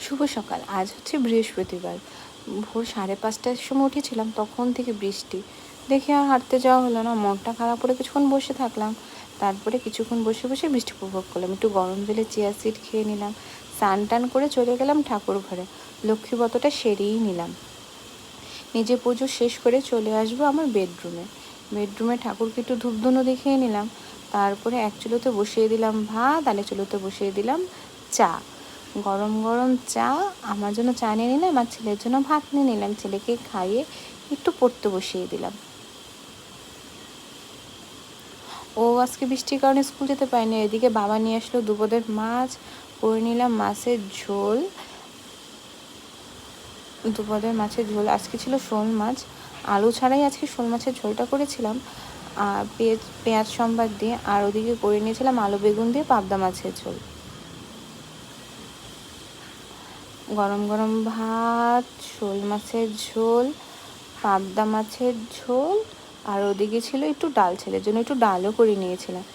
শুভ সকাল। আজ হচ্ছে বৃহস্পতিবার। ভোর 5:30টার সময় উঠেছিলাম, তখন থেকে বৃষ্টি। দেখে আর হাঁটতে যাওয়া হলো না। মনটা খারাপ করে কিছুক্ষণ বসে থাকলাম। তারপরে কিছুক্ষণ বসে বসে বৃষ্টি উপভোগ করলাম। একটু গরম জলে চিয়া সিড খেয়ে নিলাম। স্নান টান করে চলে গেলাম ঠাকুর ঘরে। লক্ষ্মীব্রতটা সেরেই নিলাম। নিজে পুজো শেষ করে চলে আসবো আমার বেডরুমে। বেডরুমে ঠাকুরকে একটু ধূপধুনো দেখিয়ে নিলাম। তারপরে এক চুলোতে বসিয়ে দিলাম ভাত, আর এক চুলোতে বসিয়ে দিলাম চা। গরম গরম চা। আমার জন্য চা নিয়ে নিলাম, আর ছেলের জন্য ভাত নিয়ে নিলাম। ছেলেকে খাইয়ে একটু পড়তে বসিয়ে দিলাম। ও আজকে বৃষ্টির কারণে স্কুল যেতে পারেনি। এদিকে বাবা নিয়ে আসলো দুপুরের মাছ, করে নিলাম মাছের ঝোল। দুপুরের মাছের ঝোল আজকে ছিল শোল মাছ। আলু ছাড়াই আজকে শোল মাছের ঝোলটা করেছিলাম, আর পেঁয়াজ সম্বার দিয়ে। আর ওদিকে করে নিয়েছিলাম আলু বেগুন দিয়ে পাবদা মাছের ঝোল। গরম গরম ভাত, শোল মাছের ঝোল, পাবদা মাছের ঝোল, আর ওদিকে ছিল একটু ডাল। ছেলের জন্য একটু ডালও করে নিয়েছিলাম।